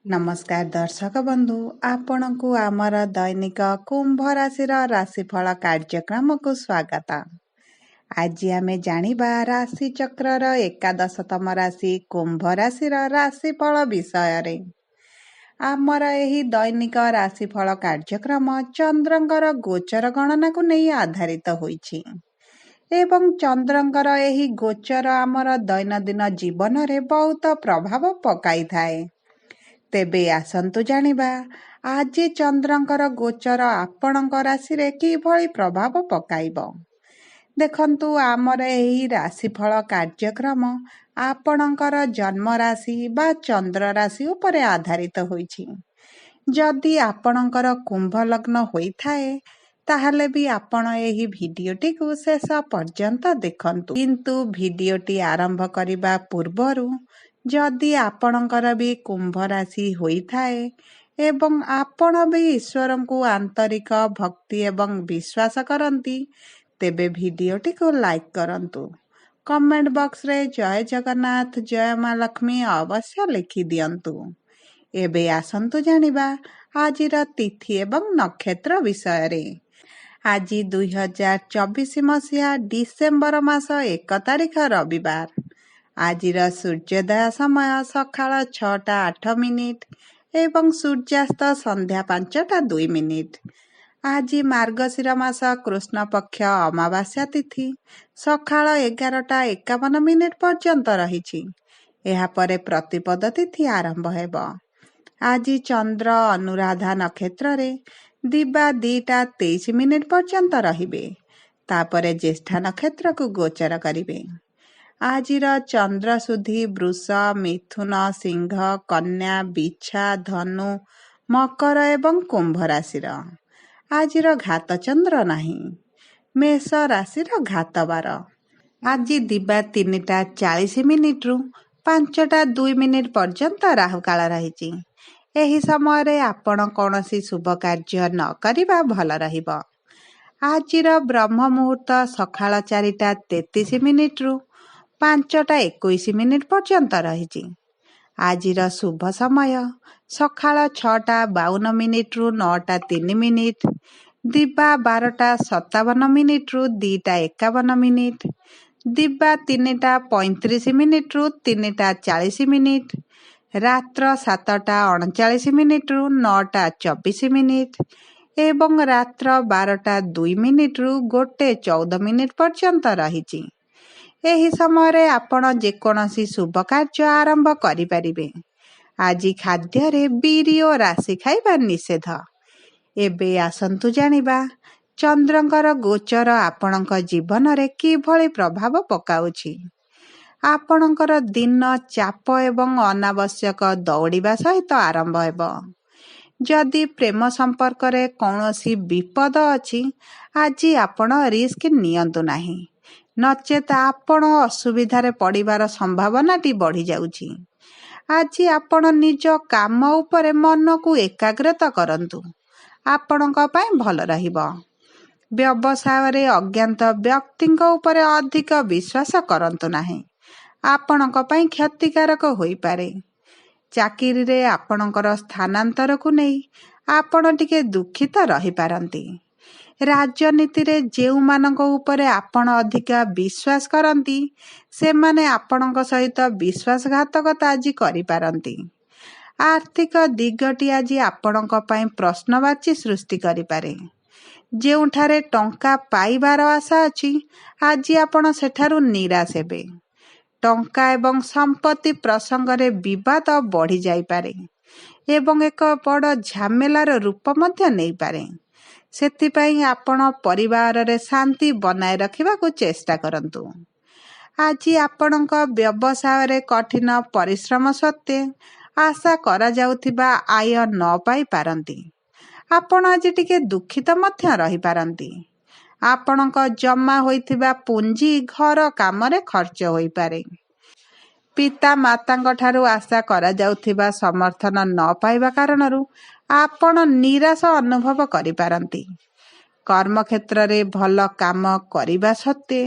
नमस्कार दर्शक बंधु आपणकु आमर दैनिक कुंभ राशि राशिफल कार्यक्रम को स्वागत। आज आमे जानिबा राशि चक्र एकादशतम राशि कुंभ राशि राशिफल विषय रे। आमर एही दैनिक राशिफल कार्यक्रम चंद्रंकर गोचर गणना को नहीं आधारित होइछि एवं चंद्रंकर एही गोचर आमर दैनंदिन जीवन रे बहुत प्रभाव पकाई थाए। तेबे आसंतु जानिबा आज चंद्रंकर गोचर आपणक राशि रे किभଳି प्रभाव पकाइब। देखंतु आमर एही राशिफल कार्यक्रम आपणकर जन्म राशि बा चंद्र राशि उपरे आधारित होइछि। जदि आपणकर कुंभ लग्न होइथाए ताहले भी आपण एही भिडियोटी को शेष पर्यंत देखंतु। किंतु भिडियोटी आरंभ करिबा पूर्वरु जदि आपणकर भी कुंभ राशि होइथाए एवं आपण भी ईश्वर को आंतरिक भक्ति एवं विश्वास करंती तेबे भिडियोटी को लाइक करंतु। कमेंट बॉक्स रे जय जगन्नाथ जय मां लक्ष्मी अवश्य लिखि दियंतु। एबे आसंतु जानिबा आजिर तिथि एवं नक्षत्र विषय रे। आज 2024 मसीहा डिसेम्बर मास 1 तारिख रविवार। आजिर सूर्योदय समय सकाळ 6:08 एवं सूर्यास्त संध्या 5:02। आज मार्गशीर मास कृष्ण पक्ष अमावास्या तिथि सकाळ 11:51 पर्यंत रहिछि। एहा परे प्रतिपद तिथि आरंभ हेब। आज चंद्र अनुराधा नक्षत्र रे दिबा 2:23 पर्यंत रहिबे। तापरे ज्येष्ठा नक्षत्र को गोचर करिबे। आजिर चंद्र सुधी वृष मिथुन सिंह कन्या बिछा धनु मकर एवं कुंभ राशि। आजिर घात चंद्र नाही। मेष राशि घात बार। आज दिबा 3:40 रु 5:02 पर्यंत राहु काल रहिछि। एही समय रे आपण कोनोसी शुभ कार्य न करिबा भल रहिब। आजिर ब्रह्म मुहूर्त सकाळ 4:33 रु 5:21 पर्यंत रहिछि। आजिर शुभ समय सकाळ 6:52 रु 9:03 दिबा 12:57 रु 2:51 दिबा 3:35 रु 3:40 रात्र 7:39 रु 9:24 एवं रात्र 12:02 रु 1:14 पर्यंत रहिछि। एही समय रे आपण जेकोनसी शुभ कार्य आरंभ करि परिबे। आज खाद्य रे बीरी और राशि खाइबा निषेध। एबे आसंतु जानिबा चंद्रंकर गोचर आपणक जीवन रे किभଳି प्रभाव पकाउछि। आपणकर दिन चाप एवं अनावश्यक दौड़िबा सहित आरंभ हेब। जदि प्रेम संपर्क रे कौनसी विपद अछि आज आपण रिस्क नियंतु नाही नचेत आपण असुविधारे पड़िबार संभावनाटी बढ़ी जाउछि। आज आपण निज काम उपरे मन को एकाग्रता करंतु आपणक पय भल रहिबो। व्यवसाय रे अज्ञात व्यक्तिଙ୍କ उपरे अधिक विश्वास करंतु नाही आपणक पय क्षतिकारक होई पारे। चाकिरी रे आपणकर स्थानांतर को नहीं आपण टिके दुखित रही पारंती। राजनीति रे जेउ मानक उपरे आपण अधिक विश्वास करंती से माने आपणक सहित विश्वासघातकता आज करि पारंती। आर्थिक दिगटी आज आपणक पय प्रश्नवाची सृष्टि करि पारे। जेउठारे टंका पाइबार आशा अछि आज आपण सेठारु निराश हेबे। टंका एवं संपत्ति प्रसंग रे विवाद बढ़ी जाई पारे एवं एक बड़ झमेलार रूप मध्य नहीं पारे। सेतिपई आपण परिवार रे शांति बनाए रखिबा को चेष्टा करंतु। आज आपणक व्यवसाय रे कठिन परिश्रम सत्वे आशा करा जाउथिबा आय न पाई पारंती। आपण आज टिके दुखित मध्य रही पारंती। आपणक जमा होइथिबा पूंजी घर काम रे खर्च होई पारे। पिता मातांक ठारू आशा करा जाउथिबा समर्थन न पाइबा कारणरू आपण निराश अनुभव करि पारंती। कर्म क्षेत्र रे भल काम करिबा सत्वे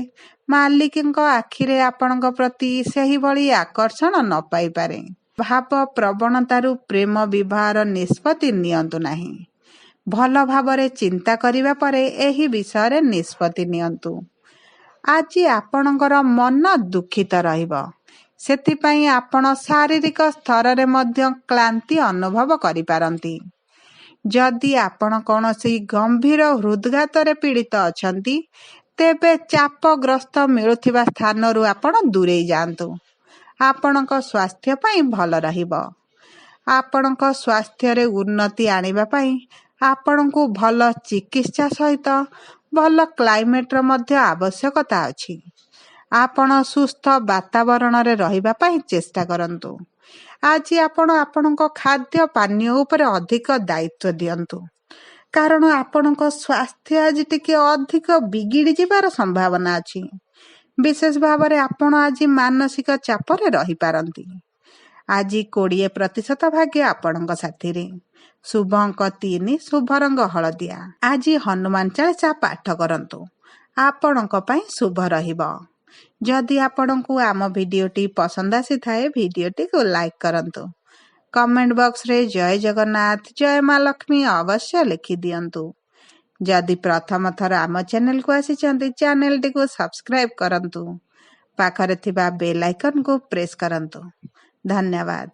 मालिकଙ୍କ आखिरे आपणଙ୍କ प्रति सही भली आकर्षण न पाई पारे। ଭାବ ପ୍ରବଣତାରୁ ପ୍ରେମ ବିବାହର ନିଷ୍ପତ୍ତି ନିଅନ୍ତୁ ନାହିଁ। ଭଲ ଭାବରେ ଚିନ୍ତା କରିବା ପରେ ଏହି ବିଷୟରେ ନିଷ୍ପତ୍ତି ନିଅନ୍ତୁ। ଆଜି ଆପଣଙ୍କର ମନ ଦୁଃଖିତ ରହିବ, ସେଥିପାଇଁ ଆପଣ ଶାରୀରିକ ସ୍ତରରେ ମଧ୍ୟ କ୍ଳାନ୍ତି ଅନୁଭବ କରିପାରନ୍ତି। ଯଦି ଆପଣ କୌଣସି ଗମ୍ଭୀର ହୃଦଘାତରେ ପୀଡ଼ିତ ଅଛନ୍ତି, ତେବେ ଚାପଗ୍ରସ୍ତ ମିଳୁଥିବା ସ୍ଥାନରୁ ଆପଣ ଦୂରେଇ ଯାଆନ୍ତୁ। ଆପଣଙ୍କ ସ୍ୱାସ୍ଥ୍ୟ ପାଇଁ ଭଲ ରହିବ। ଆପଣଙ୍କ ସ୍ୱାସ୍ଥ୍ୟରେ ଉନ୍ନତି ଆଣିବା ପାଇଁ ଆପଣଙ୍କୁ ଭଲ ଚିକିତ୍ସା ସହିତ ଭଲ କ୍ଲାଇମେଟର ମଧ୍ୟ ଆବଶ୍ୟକତା ଅଛି। ଆପଣ ସୁସ୍ଥ ବାତାବରଣରେ ରହିବା ପାଇଁ ଚେଷ୍ଟା କରନ୍ତୁ। ଆଜି ଆପଣ ଆପଣଙ୍କ ଖାଦ୍ୟ ପାନୀୟ ଉପରେ ଅଧିକ ଦାୟିତ୍ୱ ଦିଅନ୍ତୁ, କାରଣ ଆପଣଙ୍କ ସ୍ୱାସ୍ଥ୍ୟ ଆଜି ଟିକେ ଅଧିକ ବିଗିଡ଼ି ଯିବାର ସମ୍ଭାବନା ଅଛି। ବିଶେଷ ଭାବରେ ଆପଣ ଆଜି ମାନସିକ ଚାପରେ ରହିପାରନ୍ତି। ଆଜି 20% ଭାଗ୍ୟ ଆପଣଙ୍କ ସାଥିରେ। ଶୁଭ ଅଙ୍କ 3, ଶୁଭ ରଙ୍ଗ ହଳଦିଆ। ଆଜି ହନୁମାନ ଚାଳିଶା ପାଠ କରନ୍ତୁ, ଆପଣଙ୍କ ପାଇଁ ଶୁଭ ରହିବ। ଯଦି ଆପଣଙ୍କୁ ଆମ ଭିଡ଼ିଓଟି ପସନ୍ଦ ଆସିଥାଏ, ଭିଡ଼ିଓଟିକୁ ଲାଇକ୍ କରନ୍ତୁ। କମେଣ୍ଟ ବକ୍ସରେ ଜୟ ଜଗନ୍ନାଥ, ଜୟ ମା ଲକ୍ଷ୍ମୀ ଅବଶ୍ୟ ଲେଖିଦିଅନ୍ତୁ। ଯଦି ପ୍ରଥମ ଥର ଆମ ଚ୍ୟାନେଲକୁ ଆସିଛନ୍ତି, ଚ୍ୟାନେଲଟିକୁ ସବସ୍କ୍ରାଇବ୍ କରନ୍ତୁ। ପାଖରେ ଥିବା ବେଲ୍ ଆଇକନକୁ ପ୍ରେସ୍ କରନ୍ତୁ। ଧନ୍ୟବାଦ।